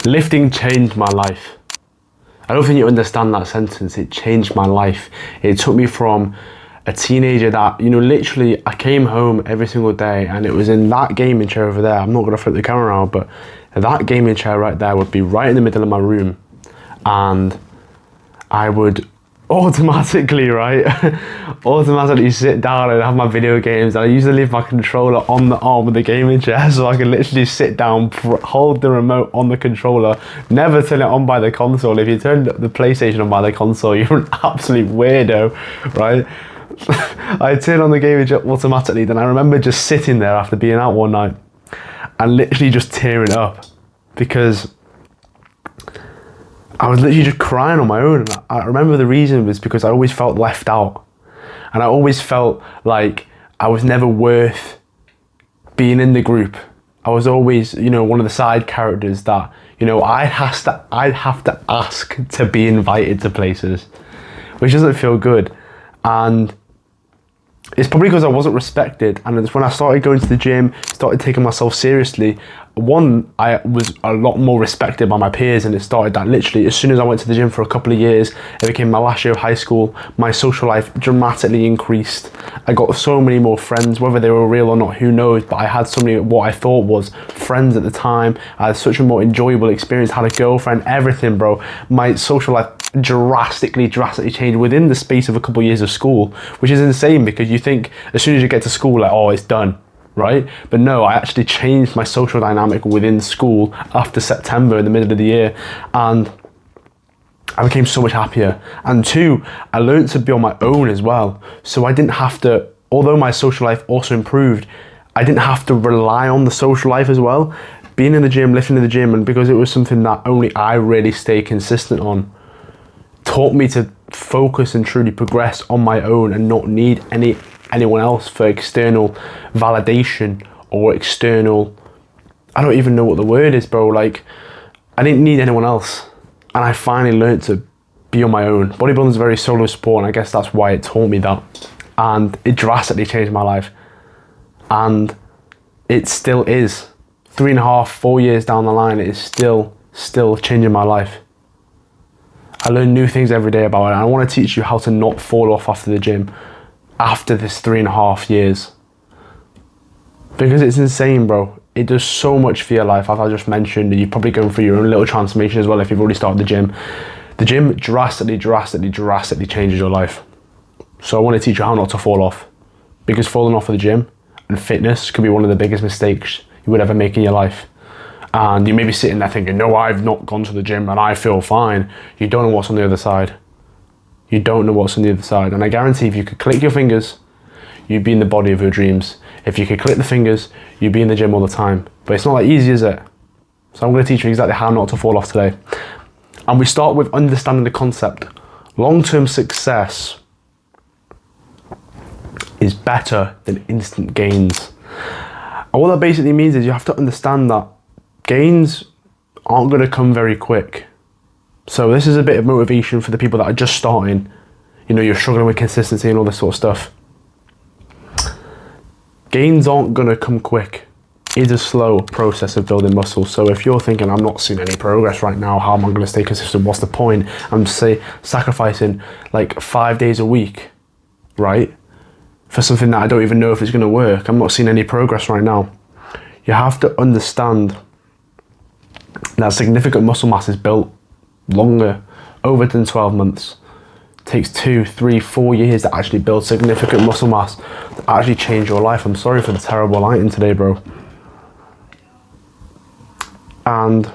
Lifting changed my life. I don't think you understand that sentence. It changed my life. It took me from a teenager that, literally I came home every single day and it was in that gaming chair over there. I'm not going to flip the camera around, but that gaming chair right there would be right in the middle of my room. And I would automatically sit down and have my video games. And I used to leave my controller on the arm of the gaming chair so I could literally sit down, hold the remote on the controller, never turn it on by the console. If you turn the PlayStation on by the console, you're an absolute weirdo, right? I turn on the gaming chair automatically. Then I remember just sitting there after being out one night and literally just tearing up because I was literally just crying on my own. I remember the reason was because I always felt left out. And I always felt like I was never worth being in the group. I was always, one of the side characters that, I'd have to ask to be invited to places, which doesn't feel good. And it's probably because I wasn't respected. And it's when I started going to the gym, started taking myself seriously, one, I was a lot more respected by my peers, and it started that literally as soon as I went to the gym for a couple of years, it became my last year of high school, my social life dramatically increased. I got so many more friends, whether they were real or not, who knows, but I had so many, what I thought was friends at the time. I had such a more enjoyable experience, had a girlfriend, everything, bro. My social life drastically changed within the space of a couple of years of school, which is insane because you think as soon as you get to school, like, oh, it's done. Right? But no, I actually changed my social dynamic within school after September in the middle of the year, and I became so much happier. And two, I learned to be on my own as well. So I didn't have to, although my social life also improved, I didn't have to rely on the social life as well. Being in the gym, lifting in the gym, and because it was something that only I really stayed consistent on, taught me to focus and truly progress on my own and not need anyone else for external validation or external, I don't even know what the word is, bro. Like, I didn't need anyone else. And I finally learned to be on my own. Bodybuilding is very solo sport, and I guess that's why it taught me that. And it drastically changed my life. And it still is. 3.5, 4 years down the line, it is still changing my life. I learn new things every day about it. And I want to teach you how to not fall off after the gym after this 3.5 years, because it's insane, bro. It does so much for your life, as I just mentioned, and you're probably going through your own little transformation as well if you've already started the gym. The gym drastically changes your life. So I want to teach you how not to fall off, because falling off of the gym and fitness could be one of the biggest mistakes you would ever make in your life. And you may be sitting there thinking, no, I've not gone to the gym and I feel fine. You don't know what's on the other side. You don't know what's on the other side. And I guarantee if you could click your fingers, you'd be in the body of your dreams. If you could click the fingers, you'd be in the gym all the time. But it's not that easy, is it? So I'm going to teach you exactly how not to fall off today. And we start with understanding the concept. Long-term success is better than instant gains. And what that basically means is you have to understand that gains aren't going to come very quick. So this is a bit of motivation for the people that are just starting. You're struggling with consistency and all this sort of stuff. Gains aren't going to come quick. It's a slow process of building muscle. So if you're thinking, I'm not seeing any progress right now, how am I going to stay consistent? What's the point? I'm sacrificing like 5 days a week, right? For something that I don't even know if it's going to work. I'm not seeing any progress right now. You have to understand that significant muscle mass is built longer, over than 12 months. It takes 2, 3, 4 years to actually build significant muscle mass to actually change your life. I'm sorry for the terrible lighting today, bro. And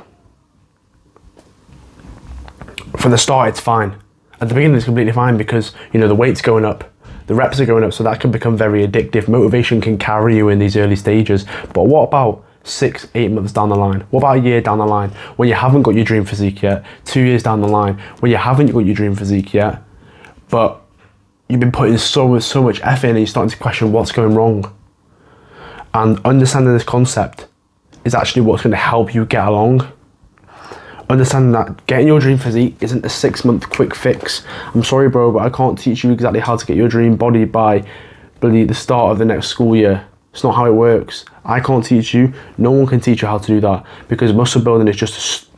from the start, it's fine. At the beginning, it's completely fine because, the weight's going up, the reps are going up, so that can become very addictive. Motivation can carry you in these early stages. But what about 6, 8 months down the line? What about a year down the line when you haven't got your dream physique yet? 2 years down the line when you haven't got your dream physique yet, but you've been putting so much effort in and you're starting to question what's going wrong. And understanding this concept is actually what's going to help you get along. Understanding that getting your dream physique isn't a 6-month quick fix. I'm sorry, bro, but I can't teach you exactly how to get your dream body by the start of the next school year. It's not how it works. I can't teach you. No one can teach you how to do that, because muscle building is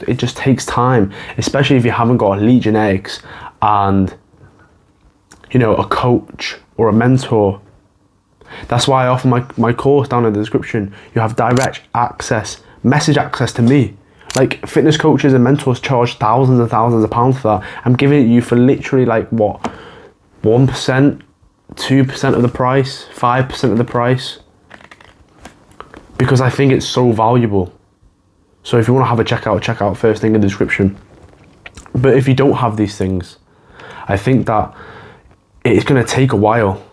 it just takes time, especially if you haven't got elite genetics and, you know, a coach or a mentor. That's why I offer my course down in the description. You have direct access, message access to me. Like, fitness coaches and mentors charge thousands and thousands of pounds for that. I'm giving it you for literally like what, 1%, 2% of the price, 5% of the price, because I think it's so valuable. So if you want to have a check out first thing in the description. But if you don't have these things, I think that it's going to take a while.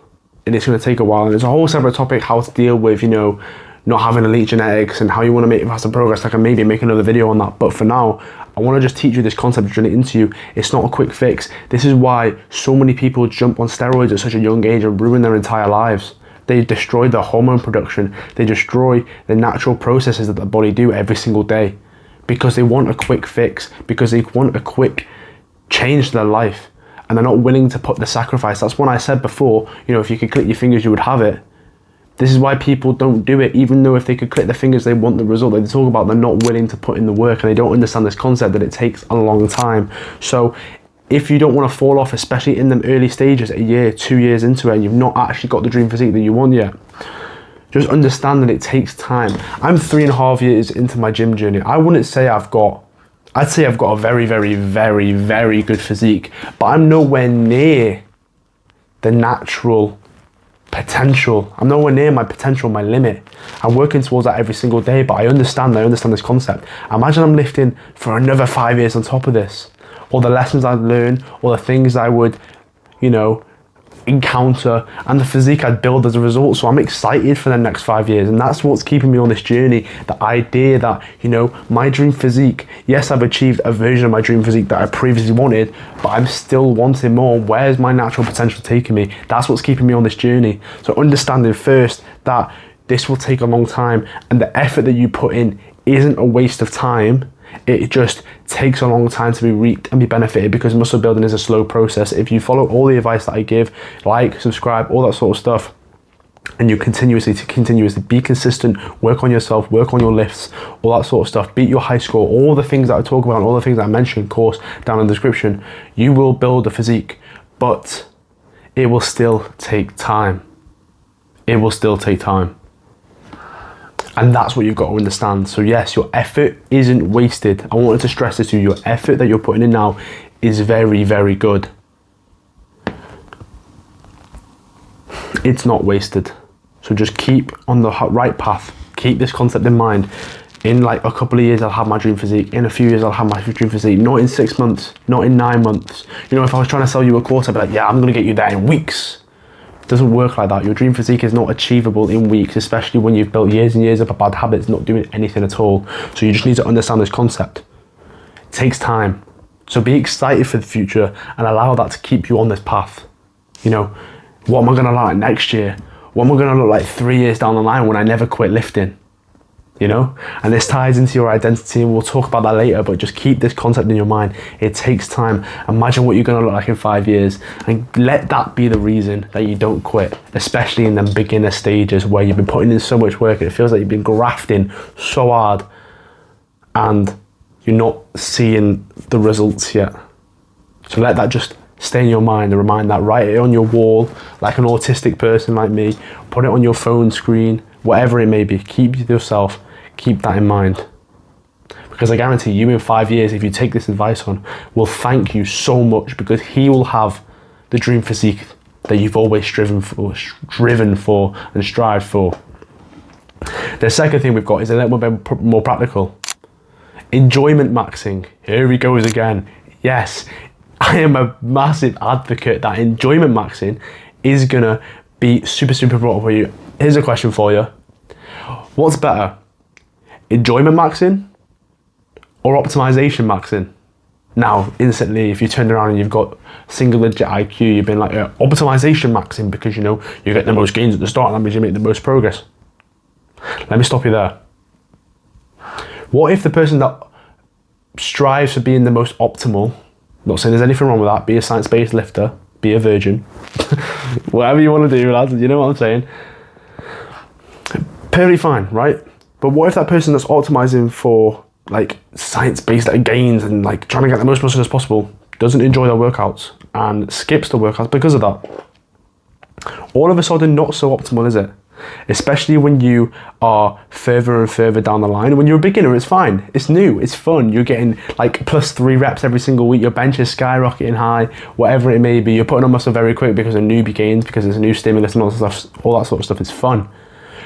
And it's going to take a while. And there's a whole separate topic, how to deal with, you know, not having elite genetics and how you want to make faster progress. I can maybe make another video on that. But for now, I want to just teach you this concept, drill it into you. It's not a quick fix. This is why so many people jump on steroids at such a young age and ruin their entire lives. They destroy their hormone production. They destroy the natural processes that the body do every single day, because they want a quick fix, because they want a quick change to their life, and they're not willing to put the sacrifice. That's when I said before, you know, if you could click your fingers, you would have it. This is why people don't do it, even though if they could click their fingers, they want the result. They talk about they're not willing to put in the work, and they don't understand this concept that it takes a long time. So if you don't want to fall off, especially in them early stages, a year, 2 years into it, and you've not actually got the dream physique that you want yet, just understand that it takes time. I'm 3.5 years into my gym journey. I wouldn't say I'd say I've got a very, very, very, very good physique, but I'm nowhere near the natural potential. I'm nowhere near my potential, my limit. I'm working towards that every single day, but I understand this concept. Imagine I'm lifting for another 5 years on top of this. All the lessons I'd learn, all the things I would, you know, encounter, and the physique I'd build as a result. So I'm excited for the next 5 years, and that's what's keeping me on this journey. The idea that, you know, my dream physique, yes, I've achieved a version of my dream physique that I previously wanted, but I'm still wanting more. Where's my natural potential taking me? That's what's keeping me on this journey. So understanding first that this will take a long time, and the effort that you put in isn't a waste of time. It just takes a long time to be reaped and be benefited, because muscle building is a slow process. If you follow all the advice that I give, like, subscribe, all that sort of stuff, and you continuously be consistent, work on yourself, work on your lifts, all that sort of stuff, beat your high score, all the things that I talk about, all the things that I mentioned, course down in the description, you will build a physique, but it will still take time. It will still take time. And that's what you've got to understand. So yes, your effort isn't wasted. I wanted to stress this to you. Your effort that you're putting in now is very, very good. It's not wasted. So just keep on the right path. Keep this concept in mind. In like a couple of years, I'll have my dream physique. In a few years, I'll have my dream physique. Not in 6 months, not in 9 months. You know, if I was trying to sell you a course, I'd be like, yeah, I'm going to get you there in weeks. It doesn't work like that. Your dream physique is not achievable in weeks, especially when you've built years and years of bad habits, not doing anything at all. So you just need to understand this concept. It takes time. So be excited for the future and allow that to keep you on this path. You know, what am I going to look like next year? What am I going to look like 3 years down the line when I never quit lifting? You know, and this ties into your identity, and we'll talk about that later, but just keep this concept in your mind. It takes time. Imagine what you're going to look like in 5 years, and let that be the reason that you don't quit, especially in the beginner stages where you've been putting in so much work and it feels like you've been grafting so hard and you're not seeing the results yet. So let that just stay in your mind, and remind that, write it on your wall like an autistic person like me, put it on your phone screen, whatever it may be. Keep it to yourself. Keep that in mind, because I guarantee you in 5 years, if you take this advice on, will thank you so much, because he will have the dream physique that you've always striven for and strived for. The second thing we've got is a little bit more practical. Enjoyment maxing. Here he goes again. Yes, I am a massive advocate that enjoyment maxing is gonna be super, super important for you. Here's a question for you. What's better? Enjoyment maxing or optimization maxing? Now, instantly, if you turn around and you've got single digit IQ, you've been like, optimization maxing, because you know, you get the most gains at the start, and that means you make the most progress. Let me stop you there. What if the person that strives for being the most optimal, not saying there's anything wrong with that, be a science-based lifter, be a virgin, whatever you want to do, lads, you know what I'm saying? perfectly fine, right? But what if that person that's optimizing for like science-based gains and like trying to get the most muscle as possible doesn't enjoy their workouts and skips the workouts because of that? All of a sudden, not so optimal, is it? Especially when you are further and further down the line. When you're a beginner, it's fine. It's new, it's fun. You're getting like +3 reps every single week. Your bench is skyrocketing high, whatever it may be. You're putting on muscle very quick because of newbie gains, because there's a new stimulus and all that sort of stuff. It's fun.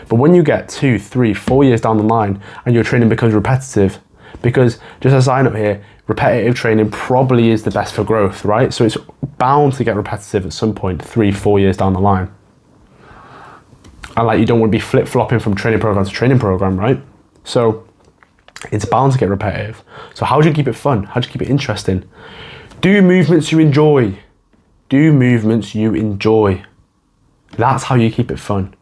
But when you get 2, 3, 4 years down the line and your training becomes repetitive, because just a sign up here, repetitive training probably is the best for growth, right? So it's bound to get repetitive at some point 3, 4 years down the line. And like, you don't want to be flip-flopping from training program to training program, right? So it's bound to get repetitive. So how do you keep it fun? How do you keep it interesting? Do movements you enjoy. Do movements you enjoy. That's how you keep it fun.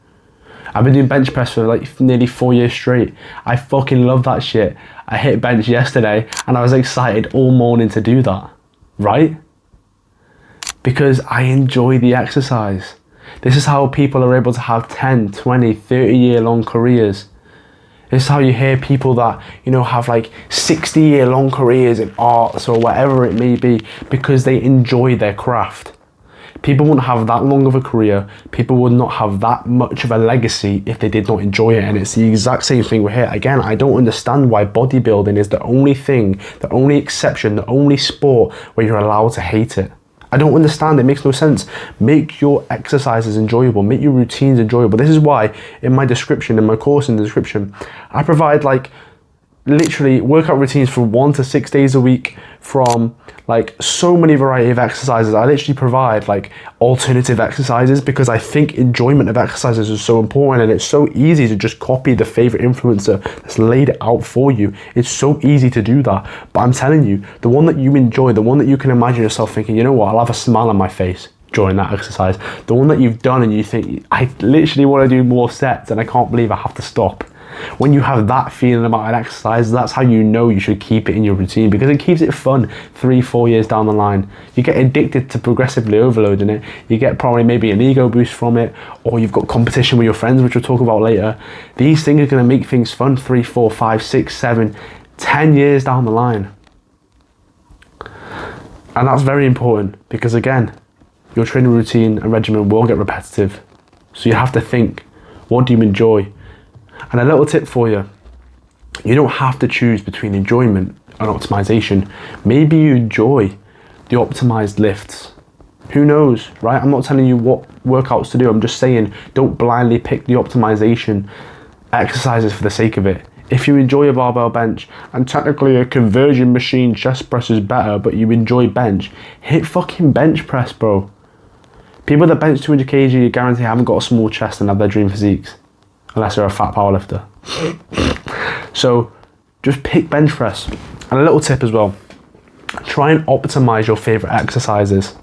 I've been doing bench press for like nearly 4 years straight. I fucking love that shit. I hit bench yesterday and I was excited all morning to do that, right? Because I enjoy the exercise. This is how people are able to have 10, 20, 30-year-long careers. This is how you hear people that, you know, have like 60-year-long careers in arts or whatever it may be, because they enjoy their craft. People wouldn't have that long of a career. People would not have that much of a legacy if they did not enjoy it. And it's the exact same thing we're here. Again, I don't understand why bodybuilding is the only thing, the only exception, the only sport where you're allowed to hate it. I don't understand. It makes no sense. Make your exercises enjoyable. Make your routines enjoyable. This is why in my description, in my course in the description, I provide like literally workout routines for 1 to 6 days a week, from like so many variety of exercises. I literally provide like alternative exercises because I think enjoyment of exercises is so important, and it's so easy to just copy the favorite influencer that's laid it out for you. It's so easy to do that. But I'm telling you, the one that you enjoy, the one that you can imagine yourself thinking, you know what, I'll have a smile on my face during that exercise, the one that you've done and you think, I literally want to do more sets and I can't believe I have to stop. When you have that feeling about an exercise, that's how you know you should keep it in your routine, because it keeps it fun 3, 4 years down the line. You get addicted to progressively overloading it. You get probably maybe an ego boost from it, or you've got competition with your friends, which we'll talk about later. These things are going to make things fun 3, 4, 5, 6, 7, 10 years down the line. And that's very important, because again, your training routine and regimen will get repetitive. So you have to think, what do you enjoy? And a little tip for you, you don't have to choose between enjoyment and optimization. Maybe you enjoy the optimized lifts. Who knows, right? I'm not telling you what workouts to do. I'm just saying, don't blindly pick the optimization exercises for the sake of it. If you enjoy a barbell bench, and technically a conversion machine chest press is better, but you enjoy bench, hit fucking bench press, bro. People that bench 200 kg, you guarantee haven't got a small chest and have their dream physiques. Unless you're a fat powerlifter. So just pick bench press. And a little tip as well, try and optimize your favorite exercises.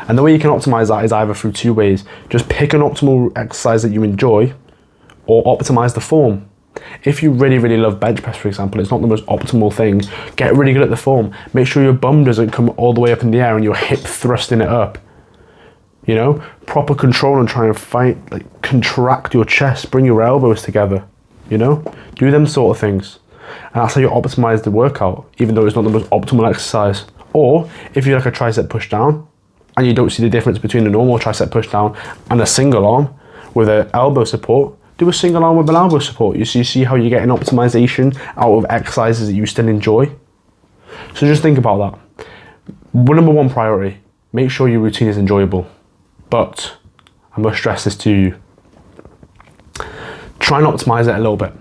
And the way you can optimize that is either through 2 ways. Just pick an optimal exercise that you enjoy, or optimize the form. If you really, really love bench press, for example, it's not the most optimal thing. Get really good at the form. Make sure your bum doesn't come all the way up in the air and your hip thrusting it up. You know, proper control and try and fight, like contract your chest, bring your elbows together, you know, do them sort of things. And that's how you optimize the workout, even though it's not the most optimal exercise. Or if you like a tricep push down and you don't see the difference between a normal tricep push down and a single arm with an elbow support, do a single arm with an elbow support. You see how you get an optimization out of exercises that you still enjoy. So just think about that. Number 1 priority, make sure your routine is enjoyable. But I must stress this to you. Try and optimize it a little bit.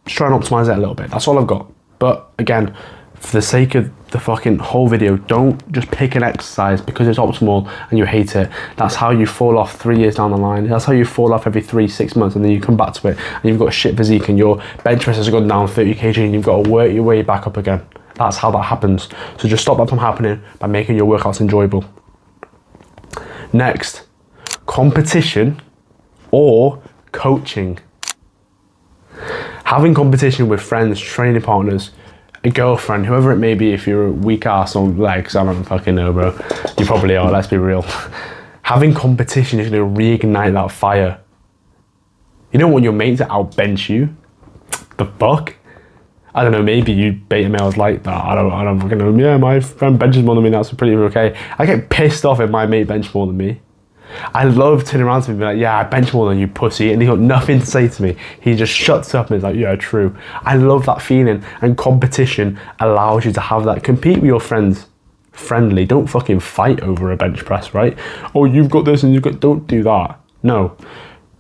Just try and optimize it a little bit. That's all I've got. But again, for the sake of the fucking whole video, don't just pick an exercise because it's optimal and you hate it. That's how you fall off 3 years down the line. That's how you fall off every 3, 6 months, and then you come back to it and you've got a shit physique and your bench press has gone down 30 kg and you've got to work your way back up again. That's how that happens. So just stop that from happening by making your workouts enjoyable. Next, competition or coaching. Having competition with friends, training partners, a girlfriend, whoever it may be. If you're a weak ass on legs, I don't fucking know, bro. You probably are, let's be real. Having competition is going to reignite that fire. You don't want your mate to outbench you. The fuck? I don't know, maybe you beta males like that. I don't fucking know. Yeah, my friend benches more than me, that's pretty okay. I get pissed off if my mate benches more than me. I love turning around to him and be like, yeah, I bench more than you, pussy. And he got nothing to say to me. He just shuts up and is like, yeah, true. I love that feeling. And competition allows you to have that. Compete with your friends friendly. Don't fucking fight over a bench press, right? Oh, you've got this and you've got... Don't do that. No.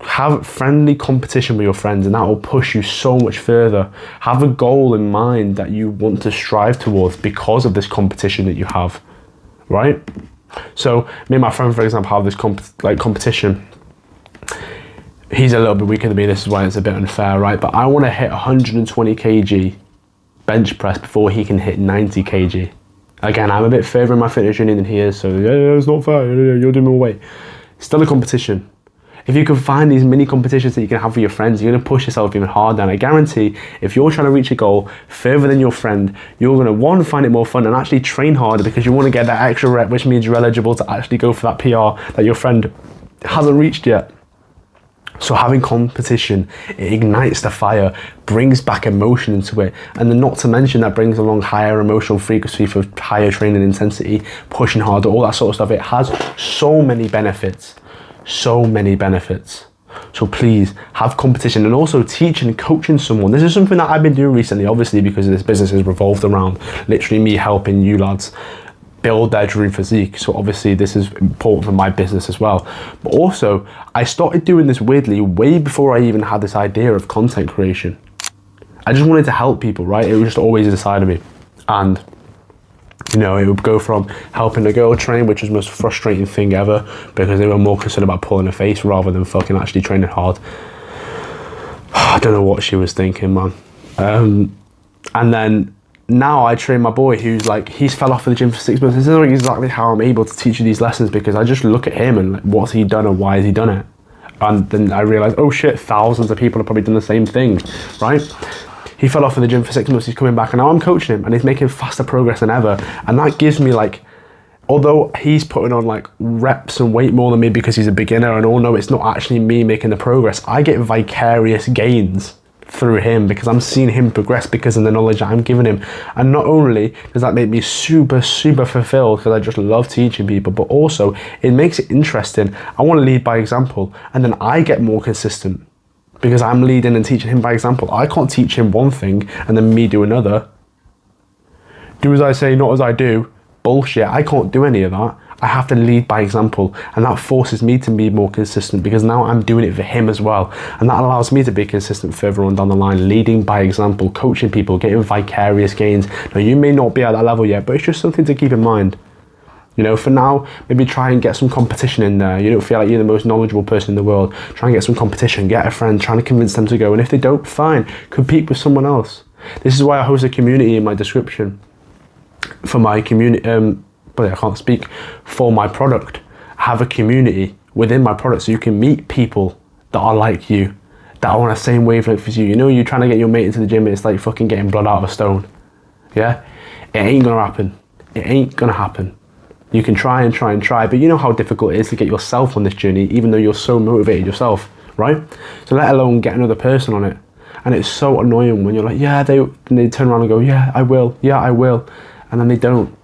Have friendly competition with your friends, and that will push you so much further. Have a goal in mind that you want to strive towards because of this competition that you have, right? So me and my friend, for example, have this competition. He's a little bit weaker than me, this is why it's a bit unfair, right? But I want to hit 120 kg bench press before he can hit 90 kg. Again, I'm a bit further in my fitness journey than he is, so yeah, it's not fair, you're doing more weight. Still a competition. If you can find these mini competitions that you can have with your friends, you're going to push yourself even harder. And I guarantee if you're trying to reach a goal further than your friend, you're going to, one, find it more fun and actually train harder because you want to get that extra rep, which means you're eligible to actually go for that PR that your friend hasn't reached yet. So having competition, it ignites the fire, brings back emotion into it. And then not to mention that brings along higher emotional frequency for higher training intensity, pushing harder, all that sort of stuff. It has so many benefits. So many benefits. So please have competition, and also teaching and coaching someone. This is something that I've been doing recently, obviously, because this business is revolved around literally me helping you lads build their dream physique. So obviously this is important for my business as well. But also I started doing this weirdly way before I even had this idea of content creation. I just wanted to help people, right? It was just always inside of me. And you know, it would go from helping a girl train, which was the most frustrating thing ever because they were more concerned about pulling a face rather than fucking actually training hard. I don't know what she was thinking, man. And then now I train my boy who's like, he's fell off of the gym for 6 months. This is exactly how I'm able to teach you these lessons, because I just look at him and like, what's he done and why has he done it? And then I realize, oh shit, thousands of people have probably done the same thing, right? He fell off in the gym for 6 months, he's coming back, and now I'm coaching him and he's making faster progress than ever. And that gives me like, although he's putting on like reps and weight more than me because he's a beginner, and no, it's not actually me making the progress. I get vicarious gains through him because I'm seeing him progress because of the knowledge that I'm giving him. And not only does that make me super fulfilled because I just love teaching people, but also it makes it interesting. I want to lead by example, and then I get more consistent because I'm leading and teaching him by example. I can't teach him one thing and then me do another. Do as I say, not as I do. Bullshit. I can't do any of that. I have to lead by example, and that forces me to be more consistent because now I'm doing it for him as well, and that allows me to be consistent further on down the line, leading by example, coaching people, getting vicarious gains. Now you may not be at that level yet, but it's just something to keep in mind. You know, for now, maybe try and get some competition in there. You don't feel like you're the most knowledgeable person in the world. Try and get some competition, get a friend, trying to convince them to go. And if they don't, fine, compete with someone else. This is why I host a community in my description. For my community, but I can't speak, for my product. Have a community within my product so you can meet people that are like you, that are on the same wavelength as you. You know, you're trying to get your mate into the gym and it's like fucking getting blood out of a stone. Yeah? It ain't gonna happen. It ain't gonna happen. You can try and try and try, but you know how difficult it is to get yourself on this journey, even though you're so motivated yourself, right? So let alone get another person on it. And it's so annoying when you're like, yeah, they turn around and go, yeah, I will, and then they don't.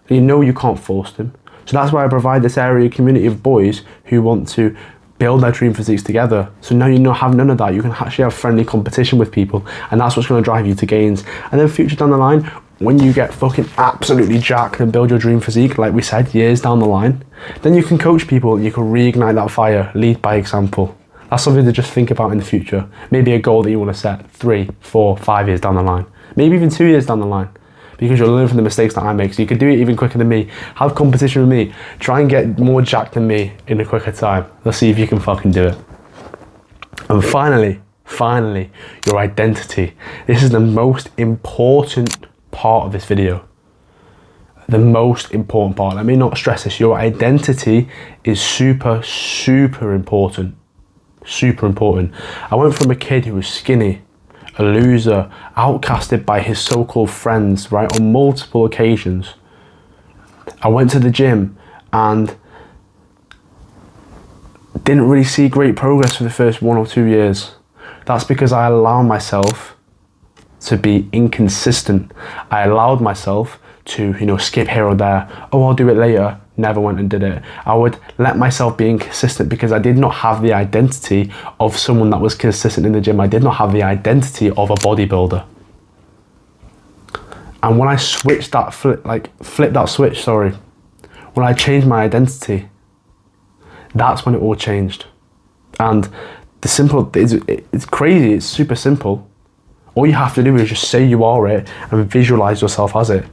And you know you can't force them. So that's why I provide this area community of boys who want to build their dream physiques together. So now you have none of that. You can actually have friendly competition with people, and that's what's going to drive you to gains. And then future down the line, when you get fucking absolutely jacked and build your dream physique, like we said, years down the line, then you can coach people and you can reignite that fire, lead by example. That's something to just think about in the future. Maybe a goal that you want to set 3, 4, 5 years down the line. Maybe even 2 years down the line. Because you'll learn from the mistakes that I make. So you can do it even quicker than me. Have competition with me. Try and get more jacked than me in a quicker time. Let's see if you can fucking do it. And finally, your identity. This is the most important part of this video. The most important part. Let me not stress this. Your identity is super important. Super important. I went from a kid who was skinny, a loser, outcasted by his so-called friends, right, on multiple occasions. I went to the gym and didn't really see great progress for the first 1 or 2 years. That's because I allowed myself to be inconsistent. I allowed myself to, skip here or there. Oh, I'll do it later. Never went and did it. I would let myself be inconsistent because I did not have the identity of someone that was consistent in the gym. I did not have the identity of a bodybuilder. And when I flipped that switch, when I changed my identity, that's when it all changed. And it's crazy, it's super simple. All you have to do is just say you are it and visualize yourself as it.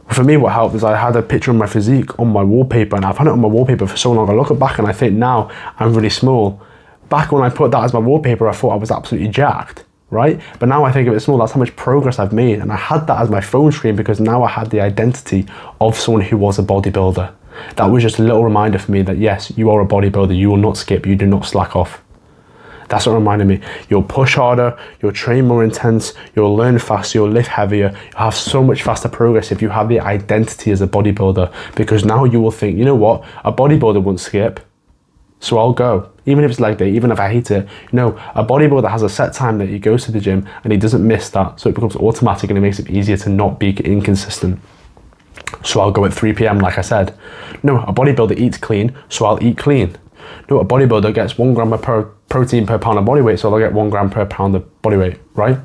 For me, what helped is I had a picture of my physique on my wallpaper, and I've had it on my wallpaper for so long. I look back and I think now I'm really small. Back when I put that as my wallpaper, I thought I was absolutely jacked, right? But now I think of it small, that's how much progress I've made. And I had that as my phone screen because now I had the identity of someone who was a bodybuilder. That was just a little reminder for me that yes, you are a bodybuilder, you will not skip, you do not slack off. That's what reminded me. You'll push harder, you'll train more intense, you'll learn faster, you'll lift heavier, you'll have so much faster progress if you have the identity as a bodybuilder, because now you will think, you know what, a bodybuilder won't skip, so I'll go. Even if it's leg day, even if I hate it. A bodybuilder has a set time that he goes to the gym and he doesn't miss that, so it becomes automatic and it makes it easier to not be inconsistent. So I'll go at 3 p.m. like I said. No, a bodybuilder eats clean, so I'll eat clean. No, a bodybuilder gets 1 gram of protein per pound of body weight, so they'll get 1 gram per pound of body weight, right?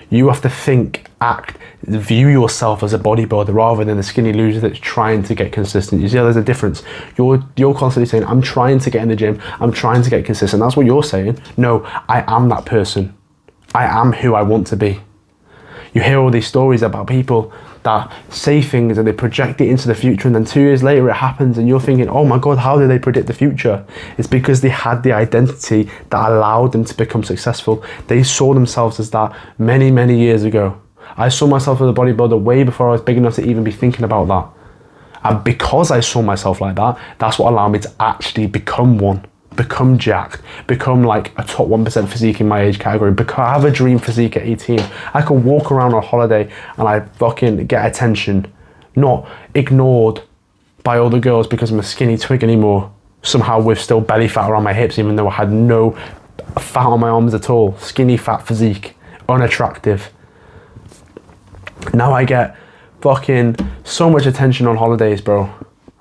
You have to think, act, view yourself as a bodybuilder rather than a skinny loser that's trying to get consistent. You see how there's a difference? You're constantly saying, I'm trying to get in the gym, I'm trying to get consistent. That's what you're saying. No, I am that person. I am who I want to be. You hear all these stories about people that say things and they project it into the future, and then 2 years later it happens and you're thinking, oh my God, how did they predict the future? It's because they had the identity that allowed them to become successful. They saw themselves as that many, many years ago. I saw myself as a bodybuilder way before I was big enough to even be thinking about that. And because I saw myself like that, that's what allowed me to actually become one. Become jacked, become like a top 1% physique in my age category, I have a dream physique at 18. I can walk around on holiday and I fucking get attention, not ignored by all the girls because I'm a skinny twig anymore, somehow with still belly fat around my hips even though I had no fat on my arms at all. Skinny fat physique, unattractive. Now I get fucking so much attention on holidays, bro.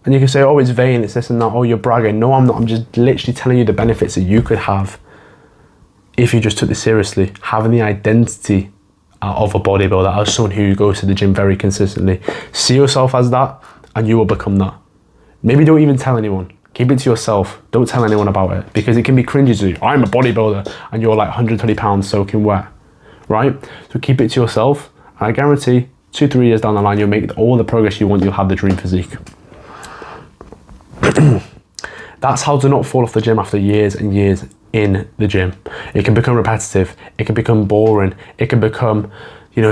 And you can say, oh, it's vain, it's this and that, oh, you're bragging. No, I'm not. I'm just literally telling you the benefits that you could have if you just took this seriously. Having the identity of a bodybuilder, as someone who goes to the gym very consistently. See yourself as that, and you will become that. Maybe don't even tell anyone. Keep it to yourself. Don't tell anyone about it, because it can be cringy to you. I'm a bodybuilder, and you're like 120 pounds soaking wet, right? So keep it to yourself, and I guarantee 2-3 years down the line, you'll make all the progress you want. You'll have the dream physique. That's how to not fall off the gym after years and years in the gym. It can become repetitive, it can become boring, it can become,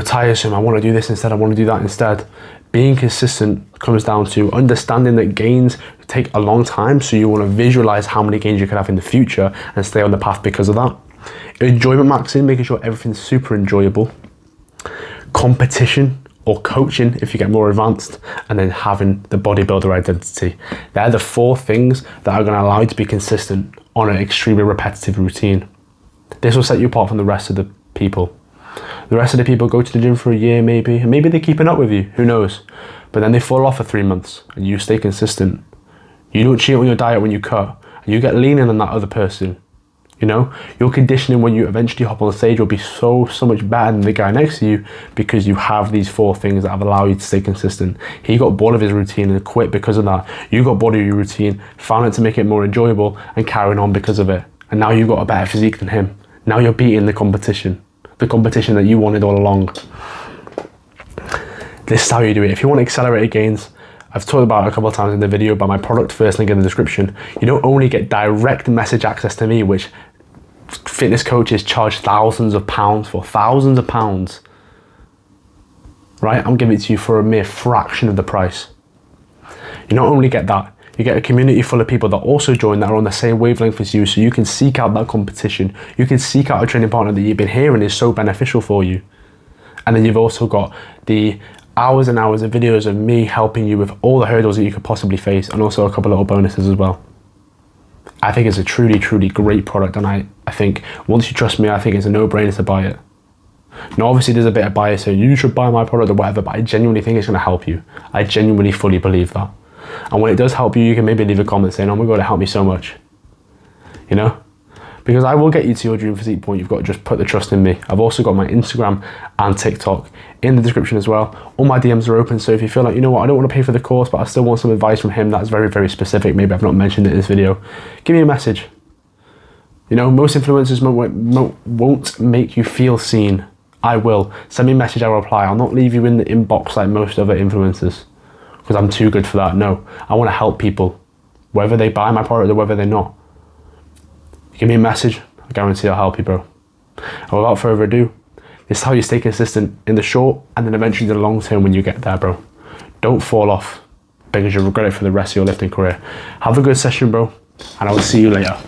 tiresome. I want to do this instead, I want to do that instead. Being consistent comes down to understanding that gains take a long time, so you want to visualize how many gains you could have in the future and stay on the path because of that. Enjoyment maxing, making sure everything's super enjoyable. Competition or coaching if you get more advanced, and then having the bodybuilder identity. They're the 4 things that are going to allow you to be consistent on an extremely repetitive routine. This will set you apart from the rest of the people. The rest of the people go to the gym for a year maybe, and maybe they're keeping up with you, who knows? But then they fall off for 3 months and you stay consistent. You don't cheat on your diet when you cut, and you get leaner than that other person. Your conditioning when you eventually hop on the stage will be so much better than the guy next to you, because you have these 4 things that have allowed you to stay consistent. He got bored of his routine and quit because of that. You got bored of your routine, found it to make it more enjoyable, and carrying on because of it. And now you've got a better physique than him. Now you're beating the competition that you wanted all along. This is how you do it. If you want accelerated gains, I've talked about it a couple of times in the video, about my product, first link in the description. You don't only get direct message access to me, which fitness coaches charge thousands of pounds for, right? I'm giving it to you for a mere fraction of the price. You not only get that, you get a community full of people that also join that are on the same wavelength as you, so you can seek out that competition. You can seek out a training partner that you've been hearing is so beneficial for you. And then you've also got the hours and hours of videos of me helping you with all the hurdles that you could possibly face, and also a couple of little bonuses as well. I think it's a truly, truly great product, and I think once you trust me, I think it's a no-brainer to buy it. Now, obviously, there's a bit of bias, so you should buy my product or whatever, but I genuinely think it's going to help you. I genuinely fully believe that. And when it does help you, you can maybe leave a comment saying, oh my God, it helped me so much. You know? Because I will get you to your dream physique point. You've got to just put the trust in me. I've also got my Instagram and TikTok in the description as well. All my DMs are open, so if you feel like, you know what, I don't want to pay for the course, but I still want some advice from him that's very, very specific, maybe I've not mentioned it in this video, give me a message. You know, most influencers won't make you feel seen. I will. Send me a message, I'll reply. I'll not leave you in the inbox like most other influencers, because I'm too good for that. No, I want to help people, whether they buy my product or whether they're not. Give me a message, I guarantee I'll help you, bro. And without further ado, this is how you stay consistent in the short and then eventually the long term when you get there, bro. Don't fall off, because you'll regret it for the rest of your lifting career. Have a good session, bro, and I will see you later.